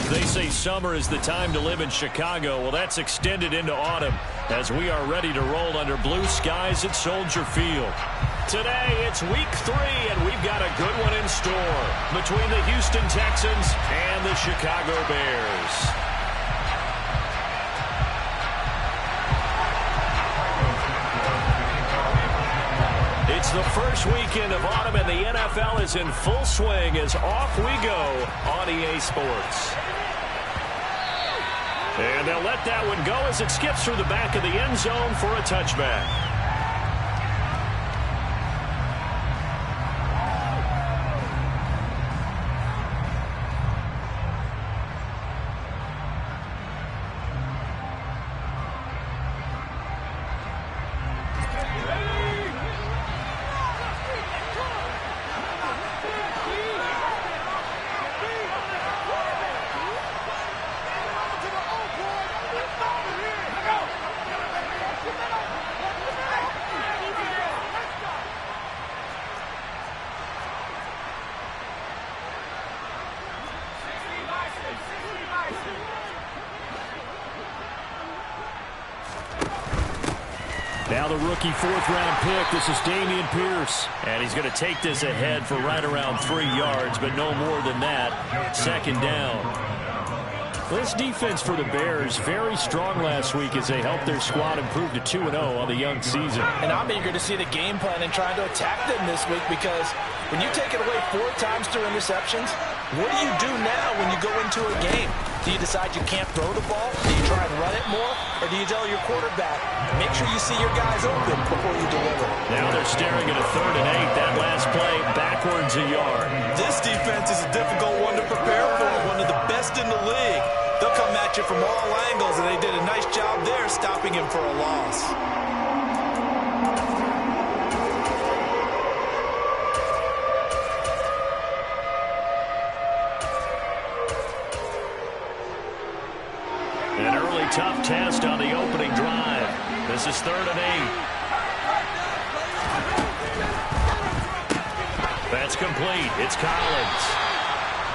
They say summer is the time to live in Chicago. Well, that's extended into autumn as we are ready to roll under blue skies at Soldier Field. Today, it's week 3, and we've got a good one in store between the Houston Texans and the Chicago Bears. It's the first weekend of autumn, and the NFL is in full swing as off we go on EA Sports. And they'll let that one go as it skips through the back of the end zone for a touchback. Now the rookie fourth-round pick. This is Dameon Pierce. And he's going to take this ahead for right around 3 yards, but no more than that. Second down. This defense for the Bears, very strong last week as they helped their squad improve to 2-0 on the young season. And I'm eager to see the game plan and trying to attack them this week, because when you take it away 4 times through interceptions, what do you do now when you go into a game? Do you decide you can't throw the ball? Do you try and run it more? Or do you tell your quarterback, make sure you see your guys open before you deliver? Now they're staring at a 3rd and 8. That last play, backwards a yard. This defense is a difficult one to prepare for, one of the best in the league. They'll come at you from all angles, and they did a nice job there stopping him for a loss. An early tough test on the opening drive. This is 3rd and 8. That's complete. It's Collins.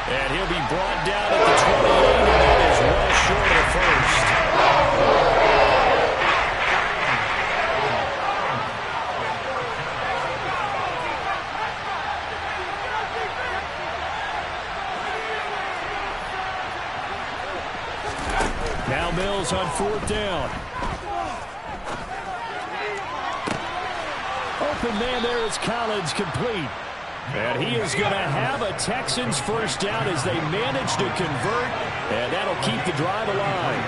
And he'll be brought down at the 28, and that is well short of the first. Now Mills on 4th down. Open man there is Collins, complete. And he is going to have a Texans first down as they manage to convert, and that'll keep the drive alive.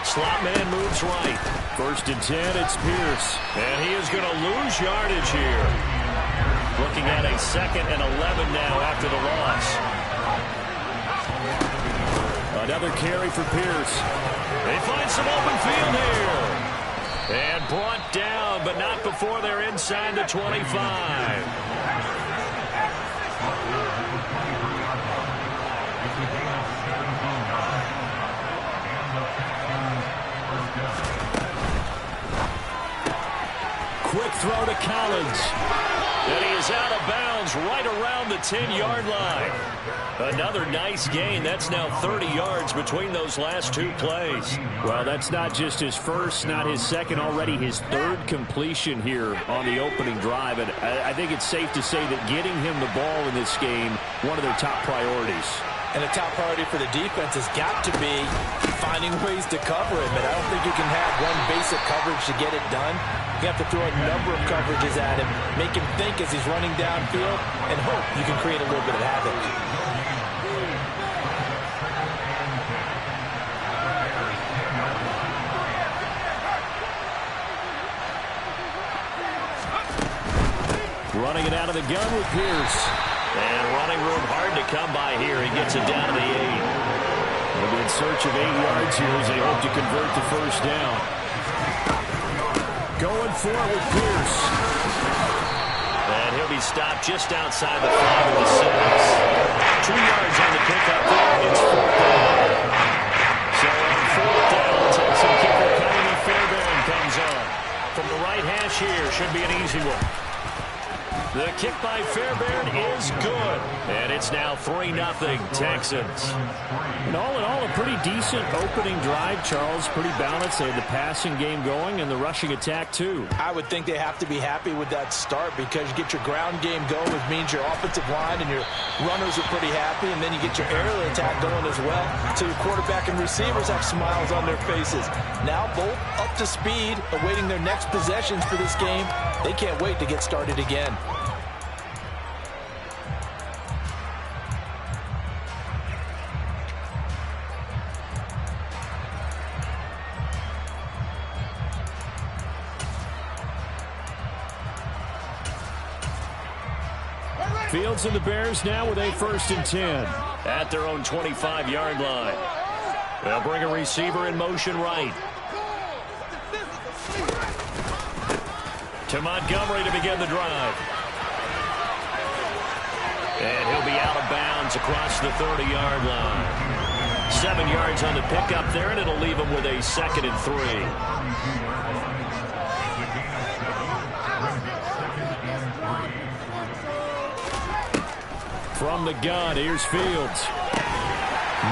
Slot man moves right. 1st and 10, it's Pierce. And he is going to lose yardage here. Looking at a 2nd and 11 now after the loss. Another carry for Pierce. They find some open field here. And brought down, but not before they're inside the 25. Quick throw to Collins. And he is out of bounds right around the 10-yard line. Another nice gain. That's now 30 yards between those last 2 plays. Well, that's not just his first, not his second, already his 3rd completion here on the opening drive. And I think it's safe to say that getting him the ball in this game, one of their top priorities. And the top priority for the defense has got to be finding ways to cover him. And I don't think you can have one basic coverage to get it done. You have to throw a number of coverages at him, make him think as he's running downfield, and hope you can create a little bit of havoc. Running it out of the gun with Pierce. And running room hard to come by here. He gets it down to the 8. They'll be in search of 8 yards here as they hope to convert the first down. Going for it with Pierce. And he'll be stopped just outside the 5 of the 6. 2 yards on the pickup there. It's 4th down. So on 4th down, Texan kicker Kylie Fairbairn comes on. From the right hash here, should be an easy one. The kick by Fairbairn is good. And it's now 3-0 Texans. And all in all, a pretty decent opening drive, Charles. Pretty balanced. They had the passing game going and the rushing attack, too. I would think they have to be happy with that start because you get your ground game going, which means your offensive line and your runners are pretty happy, and then you get your aerial attack going as well. So your quarterback and receivers have smiles on their faces. Now both up to speed, awaiting their next possessions for this game. They can't wait to get started again. Fields and the Bears now with a 1st and 10. At their own 25-yard line. They'll bring a receiver in motion right. To Montgomery to begin the drive. And he'll be out of bounds across the 30-yard line. 7 yards on the pickup there, and it'll leave him with a 2nd and 3. From the gun, here's Fields.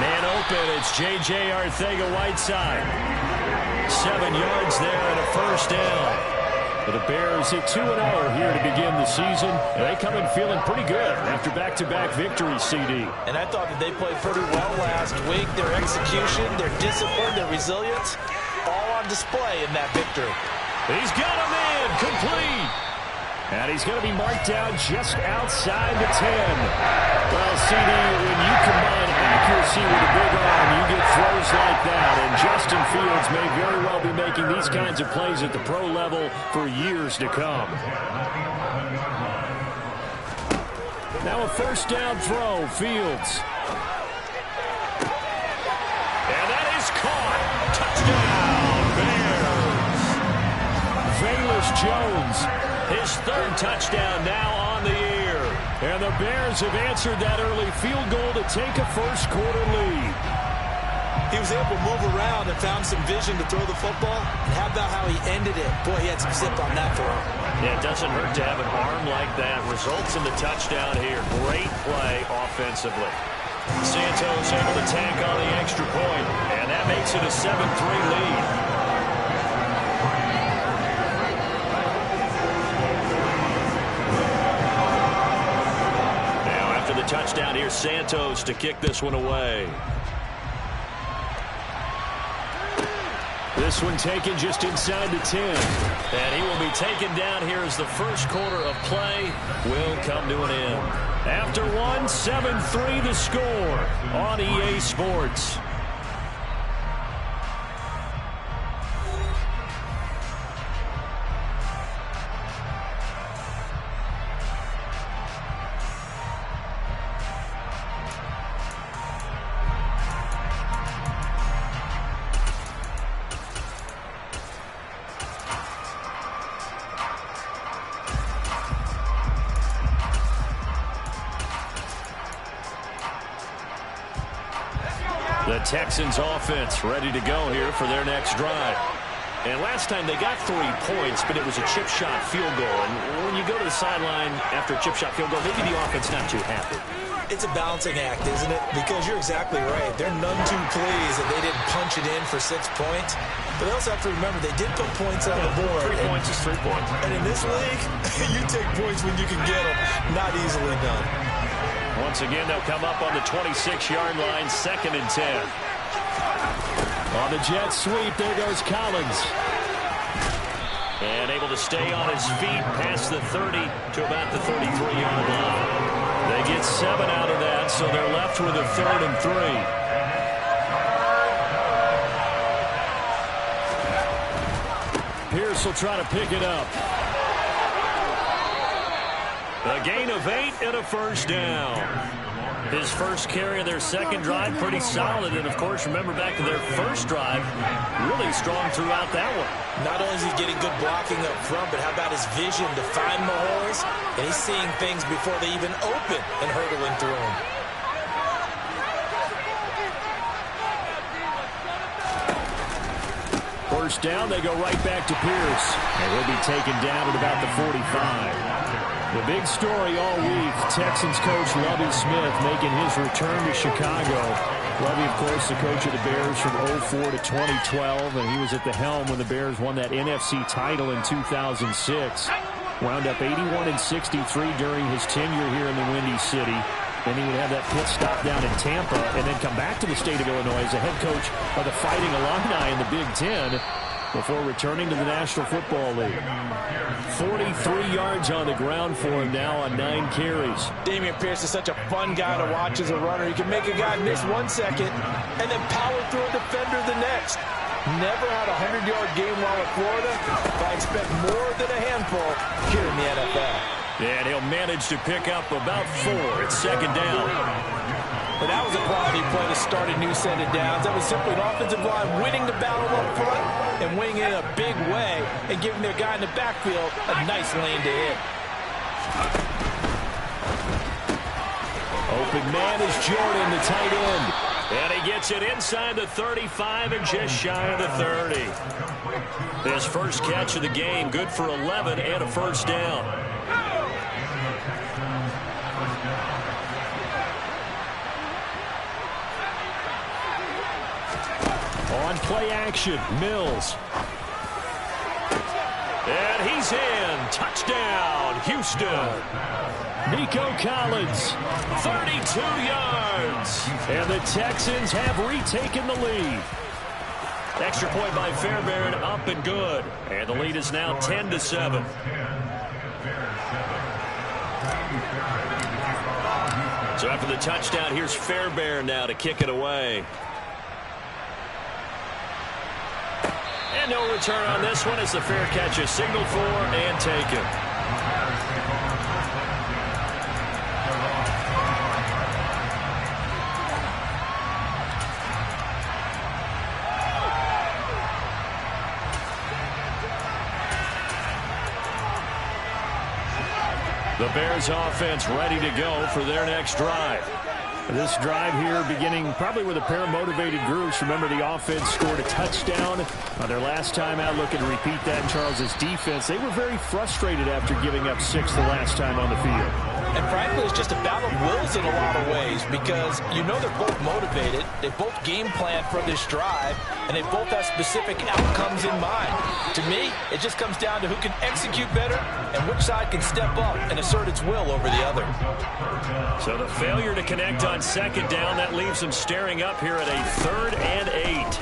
Man open, it's J.J. Arcega-Whiteside. 7 yards there and a 1st down. But the Bears hit 2-0 here to begin the season, and they come in feeling pretty good after back-to-back victories, CD. And I thought that they played pretty well last week. Their execution, their discipline, their resilience, all on display in that victory. He's got him in, complete. And he's going to be marked down just outside the 10. Well, CD, when you combine accuracy with a big arm, you get throws like that. And Justin Fields may very well be making these kinds of plays at the pro level for years to come. Now a 1st down throw, Fields. And that is caught. Touchdown, Bears. Velus Jones. His 3rd touchdown now on the year. And the Bears have answered that early field goal to take a 1st quarter lead. He was able to move around and found some vision to throw the football. And how about how he ended it? Boy, he had some zip on that throw. Yeah, it doesn't hurt to have an arm like that. Results in the touchdown here. Great play offensively. Santos able to tack on the extra point, and that makes it a 7-3 lead. Touchdown here, Santos to kick this one away. This one taken just inside the 10. And he will be taken down here as the 1st quarter of play will come to an end. After one, 7-3 the score on EA Sports. The Texans offense ready to go here for their next drive. And last time they got 3 points, but it was a chip shot field goal. And when you go to the sideline after a chip shot field goal, maybe the offense not too happy. It's a balancing act, isn't it? Because you're exactly right. They're none too pleased that they didn't punch it in for 6 points. But they also have to remember they did put points on the board. 3 points is 3 points. And in this league, you take points when you can get them. Not easily done. Once again, they'll come up on the 26-yard line, 2nd and 10. On the jet sweep, there goes Collins. And able to stay on his feet past the 30 to about the 33-yard line. They get 7 out of that, so they're left with a 3rd and 3. Pierce will try to pick it up. A gain of 8 and a 1st down. His 1st carry of their 2nd drive, pretty solid. And, of course, remember back to their 1st drive, really strong throughout that one. Not only is he getting good blocking up front, but how about his vision to find the holes? And he's seeing things before they even open and hurdling through them. First down, they go right back to Pierce. And he'll be taken down at about the 45. The big story all week, Texans coach Lovie Smith making his return to Chicago. Lovie, of course, the coach of the Bears from 2004 to 2012, and he was at the helm when the Bears won that NFC title in 2006. Wound up 81-63 during his tenure here in the Windy City. Then he would have that pit stop down in Tampa and then come back to the state of Illinois as the head coach of the Fighting Illini in the Big Ten before returning to the National Football League. 43 yards on the ground for him now on 9 carries. Dameon Pierce is such a fun guy to watch as a runner. He can make a guy miss 1 second and then power through a defender the next. Never had a 100-yard game while at Florida, but I expect more than a handful here in the NFL. And he'll manage to pick up about 4. It's second down. But that was a quality play to start a new set of downs. That was simply an offensive line winning the battle up front and winning it in a big way and giving their guy in the backfield a nice lane to hit. Open man is Jordan, the tight end. And he gets it inside the 35 and just shy of the 30. His first catch of the game, good for 11 and a first down. On play action, Mills. And he's in. Touchdown, Houston. Nico Collins, 32 yards. And the Texans have retaken the lead. Extra point by Fairbairn, up and good. And the lead is now 10-7. So after the touchdown, here's Fairbairn now to kick it away. And no return on this one as the fair catch is signaled for and taken. The Bears offense ready to go for their next drive. This drive here beginning probably with a pair of motivated groups. Remember, the offense scored a touchdown their last time out, looking to repeat that in Charles's defense. They were very frustrated after giving up 6 the last time on the field. And frankly, it's just a battle of wills in a lot of ways because you know they're both motivated. They both game plan for this drive, and they both have specific outcomes in mind. To me, it just comes down to who can execute better and which side can step up and assert its will over the other. So the failure to connect on second down, that leaves them staring up here at a 3rd and 8.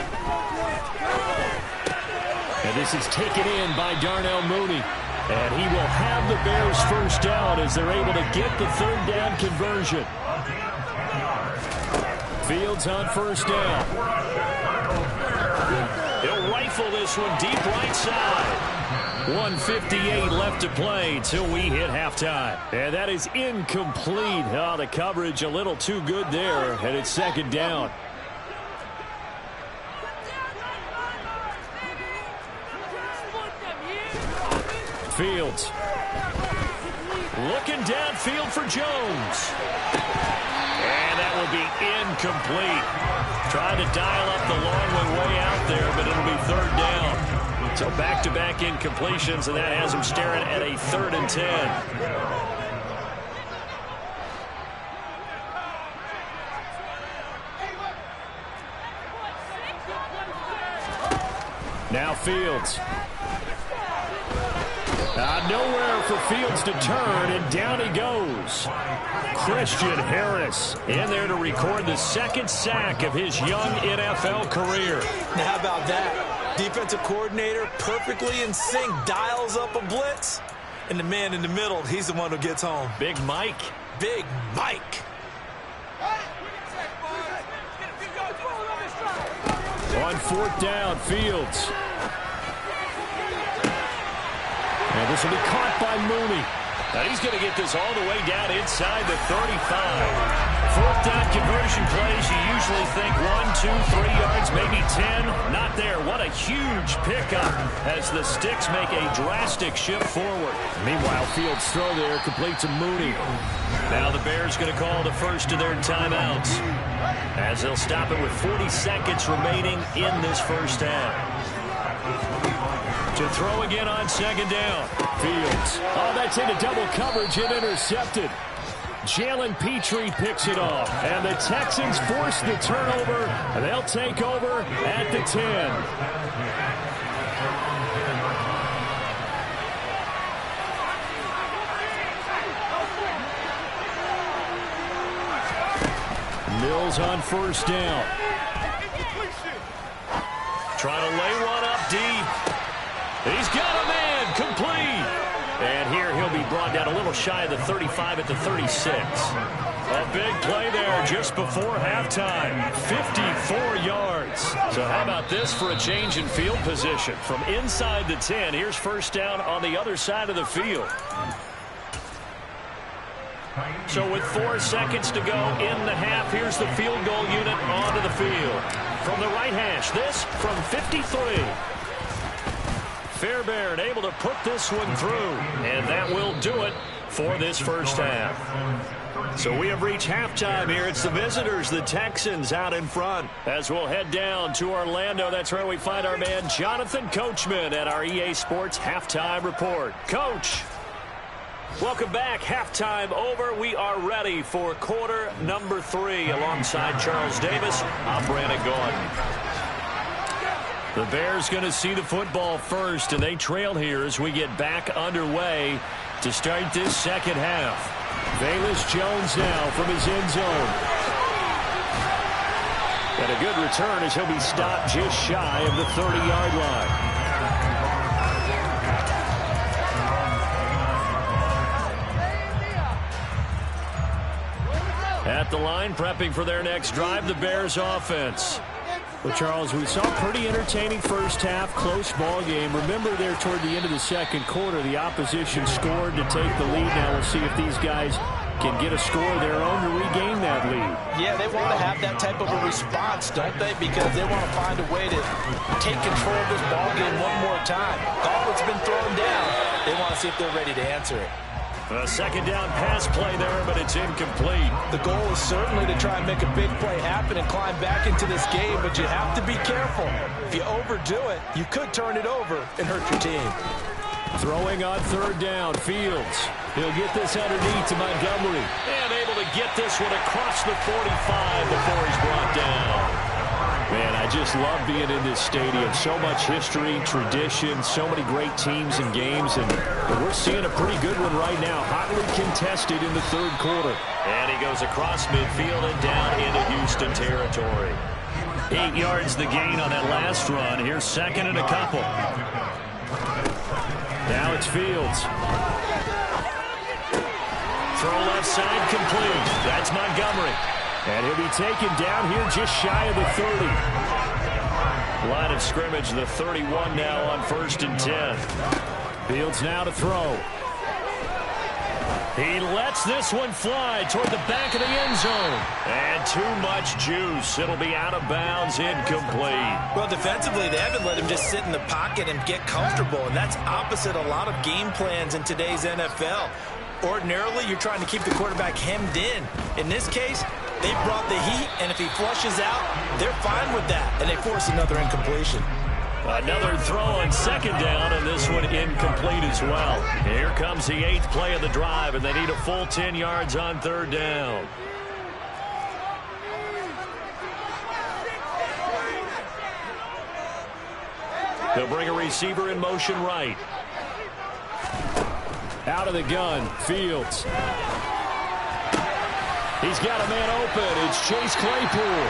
And this is taken in by Darnell Mooney. And he will have the Bears first down as they're able to get the 3rd down conversion. Fields on first down. He'll rifle this one deep right side. 1:58 left to play till we hit halftime. And that is incomplete. Oh, the coverage a little too good there, and it's second down. Fields. Looking downfield for Jones. And that will be incomplete. Trying to dial up the long one way out there, but it'll be 3rd down. So back-to-back incompletions, and that has him staring at a 3rd and 10. Now Fields. Nowhere for Fields to turn, and down he goes. Christian Harris in there to record the 2nd sack of his young NFL career. Now, how about that? Defensive coordinator perfectly in sync, dials up a blitz, and the man in the middle, he's the one who gets home. Big Mike. Big Mike. On 4th down, Fields. And this will be caught by Mooney. Now he's going to get this all the way down inside the 35. 4th down conversion plays, you usually think 1, 2, 3 yards, maybe 10. Not there. What a huge pickup as the Sticks make a drastic shift forward. Meanwhile, Fields' throw there complete to Mooney. Now the Bears going to call the first of their timeouts as they'll stop it with 40 seconds remaining in this first half. To throw again on second down. Fields. Oh, that's into double coverage and intercepted. Jalen Petrie picks it off. And the Texans force the turnover. And they'll take over at the 10. Mills on first down. Trying to lay one up deep. He's got a man, complete. And here he'll be brought down a little shy of the 35 at the 36. A big play there just before halftime. 54 yards. So how about this for a change in field position? From inside the 10, here's first down on the other side of the field. So with 4 seconds to go in the half, here's the field goal unit onto the field. From the right hash, this from 53. Fairbairn able to put this one through, and that will do it for this first half. So we have reached halftime here. It's the visitors, the Texans, out in front. As we'll head down to Orlando, that's where we find our man Jonathan Coachman at our EA Sports Halftime Report. Coach, welcome back. Halftime over. We are ready for quarter number 3 alongside Charles Davis. I'm Brandon Gaudin. The Bears going to see the football first, and they trail here as we get back underway to start this second half. Velus Jones now from his end zone. And a good return as he'll be stopped just shy of the 30-yard line. At the line, prepping for their next drive, the Bears offense. Well, Charles, we saw a pretty entertaining first half, close ball game. Remember there toward the end of the second quarter, the opposition scored to take the lead. Now we'll see if these guys can get a score of their own to regain that lead. Yeah, they want to have that type of a response, don't they? Because they want to find a way to take control of this ball game one more time. Gauntlet's been thrown down. They want to see if they're ready to answer it. A second down pass play there, but it's incomplete. The goal is certainly to try and make a big play happen and climb back into this game, but you have to be careful. If you overdo it, you could turn it over and hurt your team. Throwing on third down, Fields. He'll get this underneath to Montgomery. And able to get this one across the 45 before he's brought down. Man, I just love being in this stadium. So much history, tradition, so many great teams and games, and we're seeing a pretty good one right now. Hotly contested in the third quarter. And he goes across midfield and down into Houston territory. 8 yards the gain on that last run. Here's second and a couple. Now it's Fields. Throw left side complete. That's Montgomery. And he'll be taken down here just shy of the 30. Line of scrimmage, the 31 now on 1st and 10. Fields now to throw. He lets this one fly toward the back of the end zone. And too much juice. It'll be out of bounds, incomplete. Well, defensively, they haven't let him just sit in the pocket and get comfortable, and that's opposite a lot of game plans in today's NFL. Ordinarily, you're trying to keep the quarterback hemmed in. In this case, they brought the heat, and if he flushes out, they're fine with that, and they force another incompletion. Another throw on second down, and this one incomplete as well. Here comes the 8th play of the drive, and they need a full 10 yards on third down. They'll bring a receiver in motion right. Out of the gun, Fields. He's got a man open. It's Chase Claypool.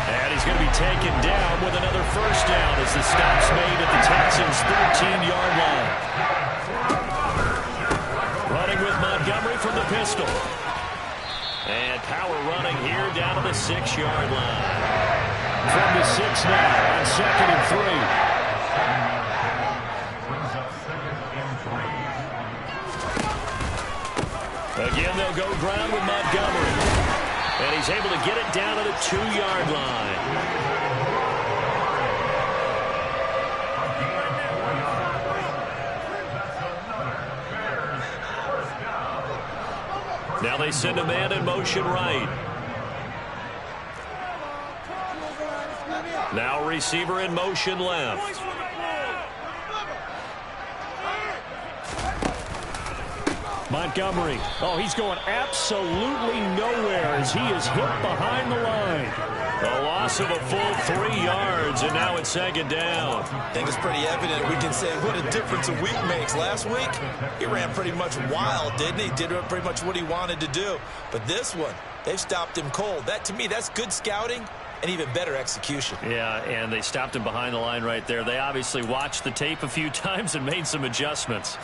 And he's going to be taken down with another first down as the stop's made at the Texans' 13-yard line. Running with Montgomery from the pistol. And power running here down to the 6-yard line. From the 6 now on 2nd and 3. Again, they'll go ground with Montgomery. And he's able to get it down to the 2-yard line. Now they send a man in motion right. Now receiver in motion left. Montgomery. Oh, he's going absolutely nowhere as he is hit behind the line. A loss of a full 3 yards, and now it's second down. I think it's pretty evident. We can say what a difference a week makes. Last week, he ran pretty much wild, didn't he? Did pretty much what he wanted to do. But this one, they've stopped him cold. That, to me, that's good scouting and even better execution. Yeah, and they stopped him behind the line right there. They obviously watched the tape a few times and made some adjustments.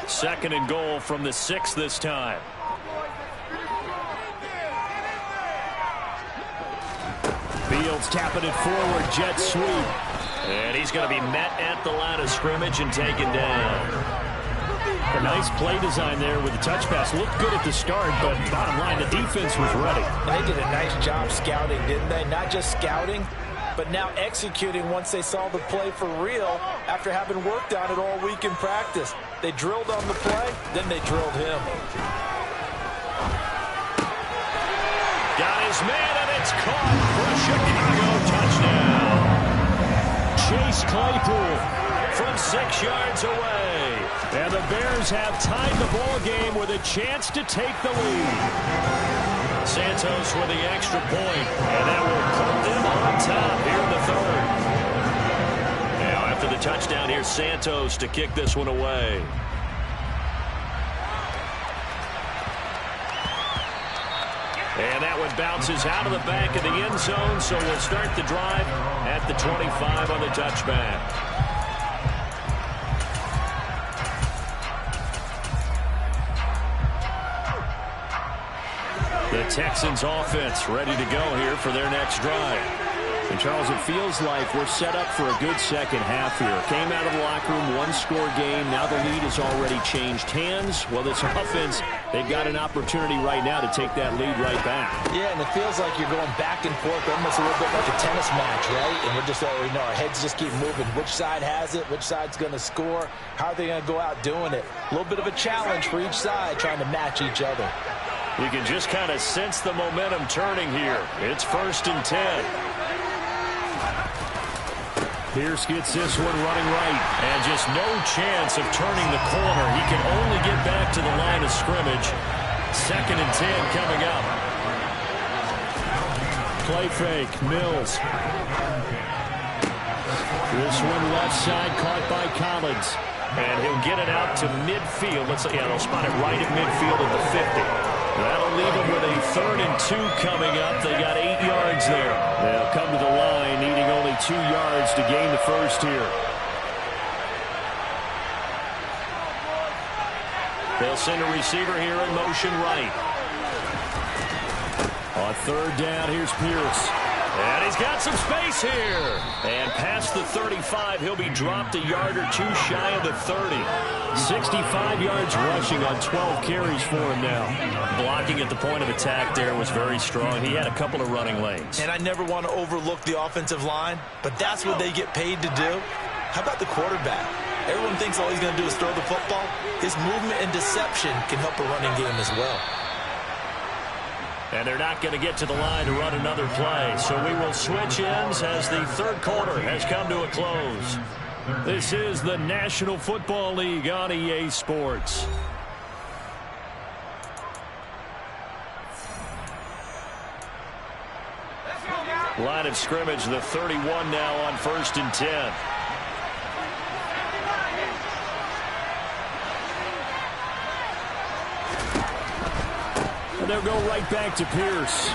Second and goal from the 6 this time. Fields tapping it forward, jet sweep. And he's going to be met at the line of scrimmage and taken down. A nice play design there with the touch pass. Looked good at the start, but bottom line, the defense was ready. They did a nice job scouting, didn't they? Not just scouting, but now executing once they saw the play for real after having worked on it all week in practice. They drilled on the play, then they drilled him. Got his man, and it's caught for a Chicago touchdown. Chase Claypool from 6 yards away. And the Bears have tied the ball game with a chance to take the lead. Santos with the extra point, and that will put them on top here in the third. Now after the touchdown, here's Santos to kick this one away. And that one bounces out of the back of the end zone, so we'll start the drive at the 25 on the touchback. The Texans offense ready to go here for their next drive. And Charles, it feels like we're set up for a good second half here. Came out of the locker room, one-score game. Now the lead has already changed hands. Well, this offense, they've got an opportunity right now to take that lead right back. Yeah, and it feels like you're going back and forth almost a little bit like a tennis match, right? And we're just already know our heads just keep moving. Which side has it? Which side's going to score? How are they going to go out doing it? A little bit of a challenge for each side trying to match each other. You can just kind of sense the momentum turning here. It's 1st and 10. Pierce gets this one running right. And just no chance of turning the corner. He can only get back to the line of scrimmage. 2nd and 10 coming up. Play fake, Mills. This one left side caught by Collins. And he'll get it out to midfield. They'll spot it right at midfield at the 50. That'll leave them with a 3rd and 2 coming up. They got 8 yards there. They'll come to the line, needing only 2 yards to gain the first here. They'll send a receiver here in motion right. On 3rd down, here's Pierce. And he's got some space here. And past the 35, he'll be dropped a yard or two shy of the 30. 65 yards rushing on 12 carries for him now. Blocking at the point of attack there was very strong. He had a couple of running lanes. And I never want to overlook the offensive line, but that's what they get paid to do. How about the quarterback? Everyone thinks all he's going to do is throw the football. His movement and deception can help a running game as well. And they're not going to get to the line to run another play. So we will switch ends as the third quarter has come to a close. This is the National Football League on EA Sports. Line of scrimmage, the 31 now on 1st and 10. And they'll go right back to Pierce.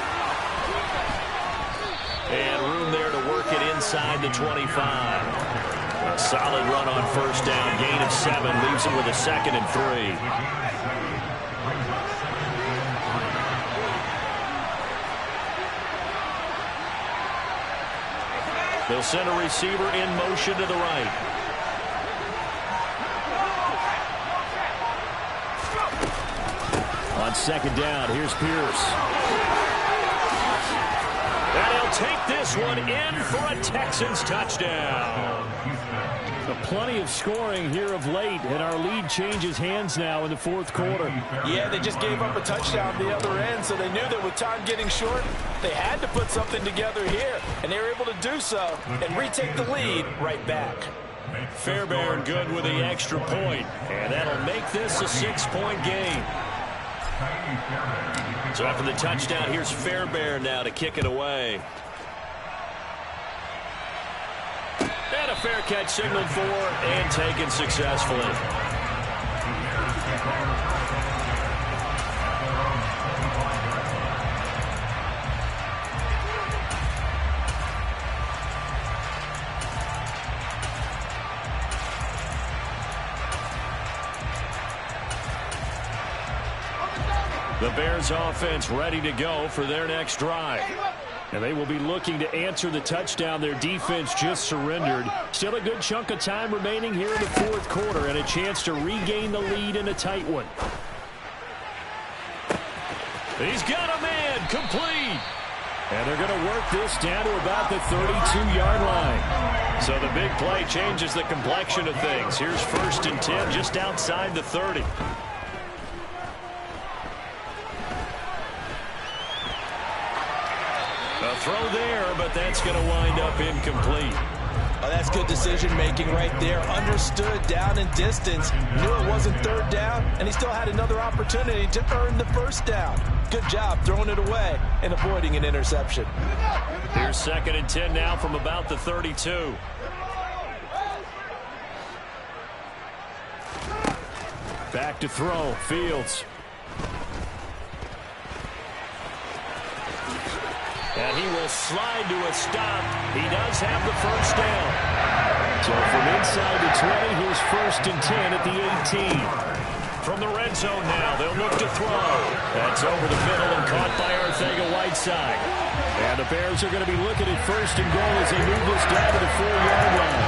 And room there to work it inside the 25. A solid run on 1st down. Gain of 7. Leaves him with a 2nd and 3. They'll send a receiver in motion to the right. On 2nd down, here's Pierce. And he'll take this one in for a Texans touchdown. Plenty of scoring here of late, and our lead changes hands now in the fourth quarter. Yeah, they just gave up a touchdown the other end, so they knew that with time getting short, they had to put something together here, and they were able to do so and retake the lead right back. Fairbairn good with the extra point, and that'll make this a 6-point game. So after the touchdown, here's Fairbairn now to kick it away. And a fair catch signaled for and taken successfully. The Bears offense ready to go for their next drive. And they will be looking to answer the touchdown their defense just surrendered. Still a good chunk of time remaining here in the fourth quarter and a chance to regain the lead in a tight one. He's got a man complete. And they're going to work this down to about the 32-yard line. So the big play changes the complexion of things. Here's 1st and 10 just outside the 30. A throw there, but that's going to wind up incomplete. Oh, that's good decision-making right there. Understood down and distance. Knew it wasn't 3rd down, and he still had another opportunity to earn the 1st down. Good job throwing it away and avoiding an interception. Here's 2nd and 10 now from about the 32. Back to throw. Fields. And he will slide to a stop. He does have the 1st down. So from inside the 20, here's 1st and 10 at the 18. From the red zone now, they'll look to throw. That's over the middle and caught by Arcega-Whiteside. And the Bears are going to be looking at 1st and goal as they move this down to the 4-yard line.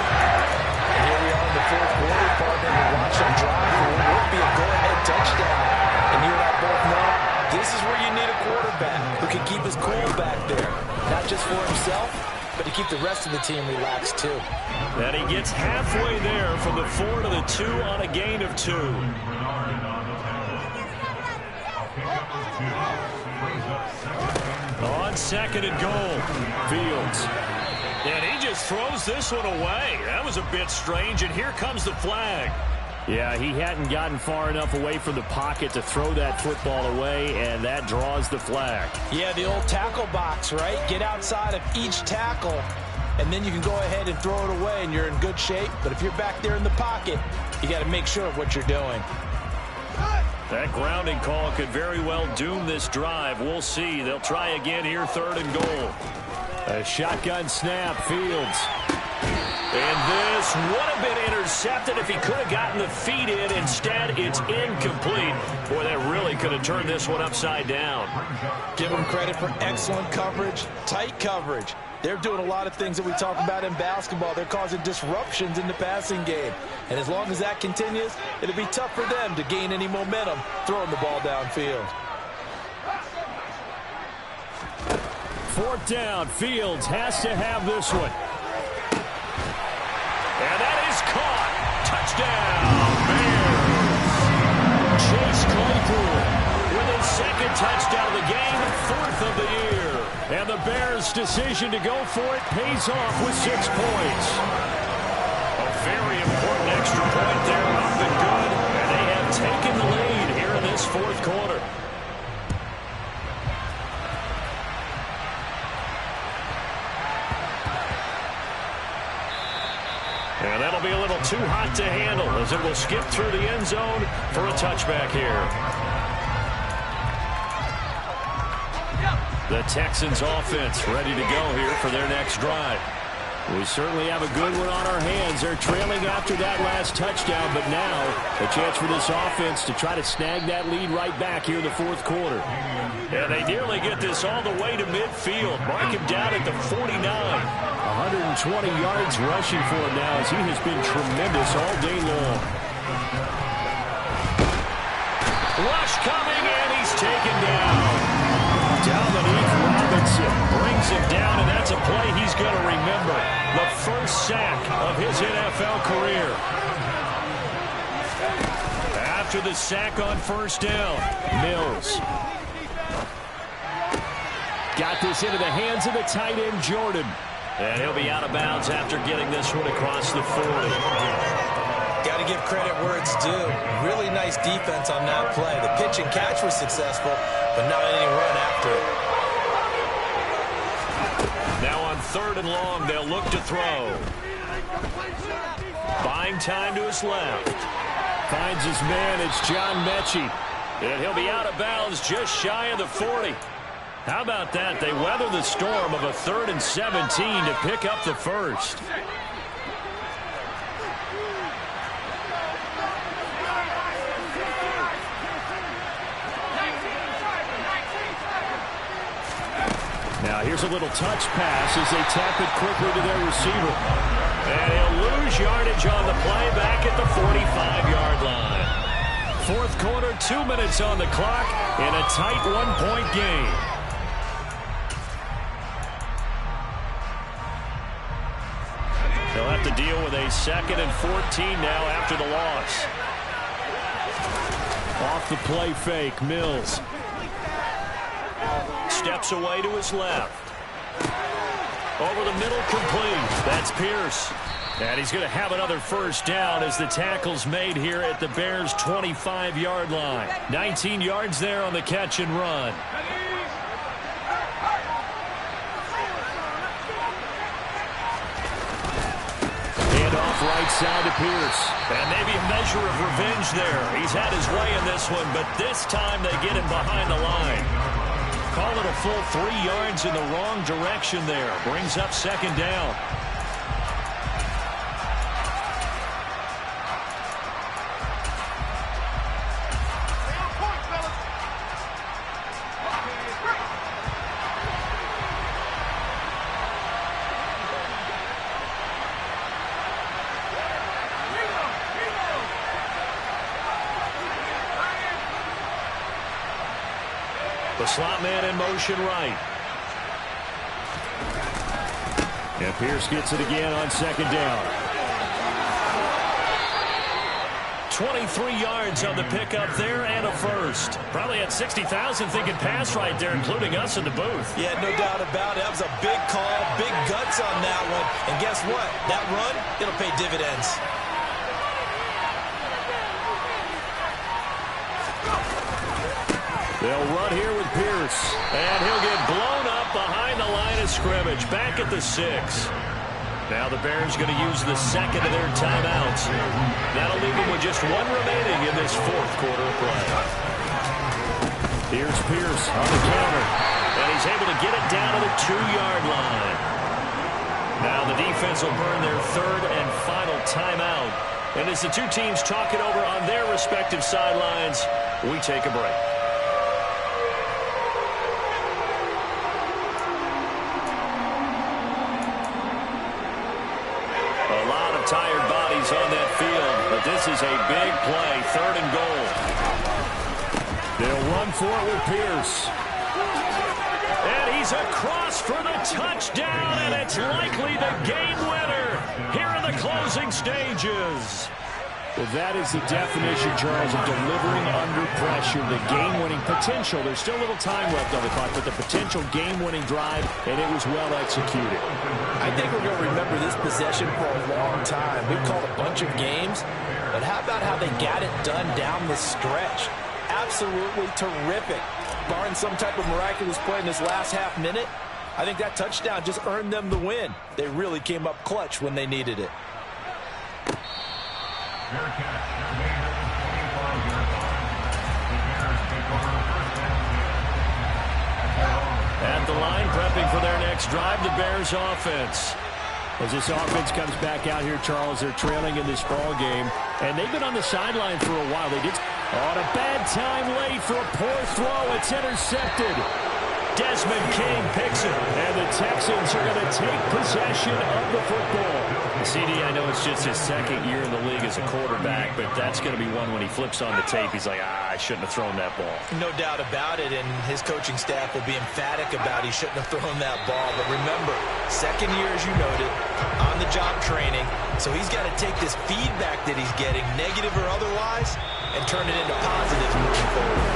And here we are in the fourth quarter, partner. We're watching drive for what would be a go-ahead touchdown. And you and I both know this is where you need a quarterback who can keep his cool back there. Not just for himself, but to keep the rest of the team relaxed too. And he gets halfway there from the 4 to the 2 on a gain of 2. On 2nd and goal, Fields. And he just throws this one away. That was a bit strange, and here comes the flag. Yeah, he hadn't gotten far enough away from the pocket to throw that football away, and that draws the flag. Yeah, the old tackle box, right? Get outside of each tackle, and then you can go ahead and throw it away, and you're in good shape. But if you're back there in the pocket, you got to make sure of what you're doing. That grounding call could very well doom this drive. We'll see. They'll try again here, 3rd and goal. A shotgun snap, Fields. And this would have been intercepted if he could have gotten the feet in. Instead, it's incomplete. Boy, that really could have turned this one upside down. Give them credit for excellent coverage, tight coverage. They're doing a lot of things that we talk about in basketball. They're causing disruptions in the passing game. And as long as that continues, it'll be tough for them to gain any momentum throwing the ball downfield. 4th down. Fields has to have this one. And that is caught. Touchdown, Bears. Chase Claypool with his 2nd touchdown of the game, 4th of the year. And the Bears' decision to go for it pays off with 6 points. A very important extra point there, up and good. And they have taken the lead here in this fourth quarter. And that'll be a little too hot to handle as it will skip through the end zone for a touchback here. The Texans offense ready to go here for their next drive. We certainly have a good one on our hands. They're trailing after that last touchdown, but now a chance for this offense to try to snag that lead right back here in the fourth quarter. And they nearly get this all the way to midfield. Mark him down at the 49. 120 yards rushing for him now as he has been tremendous all day long. Rush coming, and he's taken down. Dominique Robinson brings him down, and that's a play he's going to remember. The first sack of his NFL career. After the sack on first down, Mills. Got this into the hands of the tight end, Jordan. And he'll be out of bounds after getting this one across the 40. Got to give credit where it's due. Really nice defense on that play. The pitch and catch was successful, but not any run after it. Now on 3rd and long, they'll look to throw. Buying time to his left. Finds his man. It's John Mechie. And he'll be out of bounds just shy of the 40. How about that? They weather the storm of a 3rd and 17 to pick up the first. Now here's a little touch pass as they tap it quickly to their receiver. And he'll lose yardage on the play back at the 45-yard line. 4th quarter, 2 minutes on the clock in a tight 1-point game. They'll have to deal with a 2nd and 14 now after the loss. Off the play fake, Mills. Steps away to his left. Over the middle, complete. That's Pierce. And he's going to have another first down as the tackle's made here at the Bears' 25-yard line. 19 yards there on the catch and run. Handoff right side to Pierce. And maybe a measure of revenge there. He's had his way in this one, but this time they get him behind the line. Call it a full 3 yards in the wrong direction there. Brings up 2nd down. The slot man in motion right. And Pierce gets it again on 2nd down. 23 yards on the pickup there and a first. Probably had 60,000 thinking pass right there, including us in the booth. Yeah, no doubt about it. That was a big call, big guts on that one. And guess what? That run, it'll pay dividends. They'll run here with Pierce. And he'll get blown up behind the line of scrimmage. Back at the 6. Now the Bears going to use the 2nd of their timeouts. That'll leave them with just 1 remaining in this 4th quarter of play. Here's Pierce on the counter. And he's able to get it down to the 2-yard line. Now the defense will burn their 3rd and final timeout. And as the two teams talk it over on their respective sidelines, we take a break. Tired bodies on that field, but this is a big play, 3rd and goal. They'll run for it with Pierce. And he's across for the touchdown, and it's likely the game winner here in the closing stages. Well, that is the definition, Charles, of delivering under pressure. The game-winning potential. There's still a little time left on the clock, but the potential game-winning drive, and it was well executed. I think we're going to remember this possession for a long time. We've called a bunch of games, but how about how they got it done down the stretch? Absolutely terrific. Barring some type of miraculous play in this last half minute, I think that touchdown just earned them the win. They really came up clutch when they needed it. At the line, prepping for their next drive, the Bears offense. As this offense comes back out here, Charles, they're trailing in this ball game, and they've been on the sideline for a while. They did on a bad time late for a poor throw. It's intercepted. Desmond King picks it. And the Texans are going to take possession of the football. CD, I know it's just his second year in the league as a quarterback, but that's going to be one when he flips on the tape. He's like, I shouldn't have thrown that ball. No doubt about it, and his coaching staff will be emphatic about he shouldn't have thrown that ball. But remember, second year, as you noted, on-the-job training. So he's got to take this feedback that he's getting, negative or otherwise, and turn it into positives moving forward.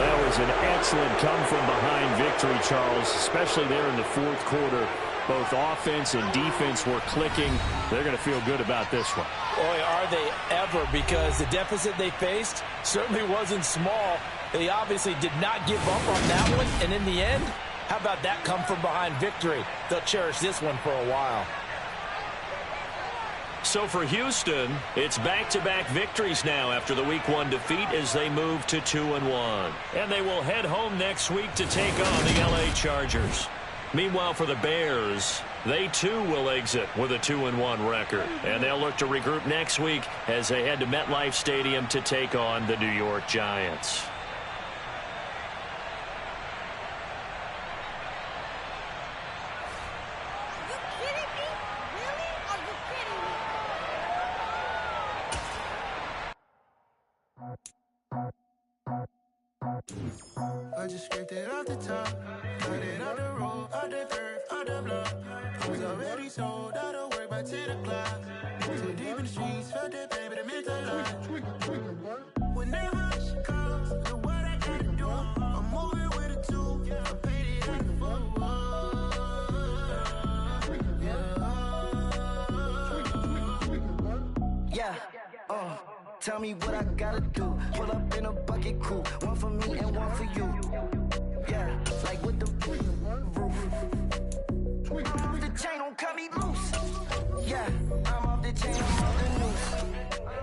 That was an excellent come-from-behind victory, Charles, especially there in the fourth quarter. Both offense and defense were clicking. They're going to feel good about this one. Boy, are they ever, because the deficit they faced certainly wasn't small. They obviously did not give up on that one, and in the end, how about that come-from-behind victory? They'll cherish this one for a while. So for Houston, it's back-to-back victories now after the Week 1 defeat as they move to 2-1. And they will head home next week to take on the LA Chargers. Meanwhile, for the Bears, they too will exit with a 2-1 record. And they'll look to regroup next week as they head to MetLife Stadium to take on the New York Giants. I just scraped it off the top, got it on the road, on the turf, on the block. I was already sold out of work by 10 o'clock. Too deep in the streets, felt that pain, but it meant a lot. When that rush comes, look what I gotta do. I'm moving with a two, I paid it like a fool. Yeah, tell me what I gotta do. Pull up in a bucket crew, one for me and one for you. Yeah, like with the roof. I'm off the chain, don't cut me loose. Yeah, I'm off the chain, I'm off the noose.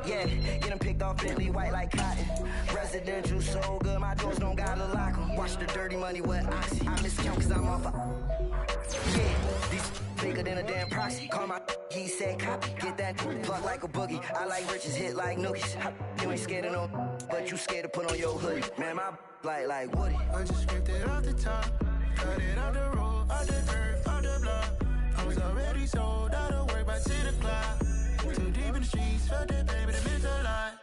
Yeah, getting picked off Bentley white like cotton. Residential so good, my doors don't gotta lock 'em. Watch the dirty money with Oxy. I miscount cause I'm off yeah, these bigger than a damn proxy. Call my he said copy. Get that plug like a boogie. I like riches, hit like nookies. You ain't scared of no, but you scared to put on your hoodie. Man, my like Woody. I just scraped it off the top, got it on the road, on the turf, on the block. I was already sold out of work by 10 o'clock. Too deep in the streets, felt that pain, but it meant a lot.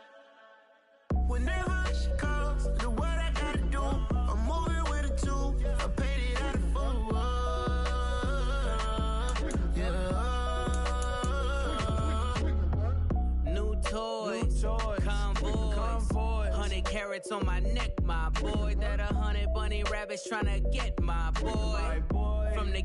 When that rush comes, look what I gotta do. I'm moving with a two, I paid it out of fool. Toys, convoys, 100 carats on my neck, my boy. That 100 bunny rabbits tryna get my boy. From the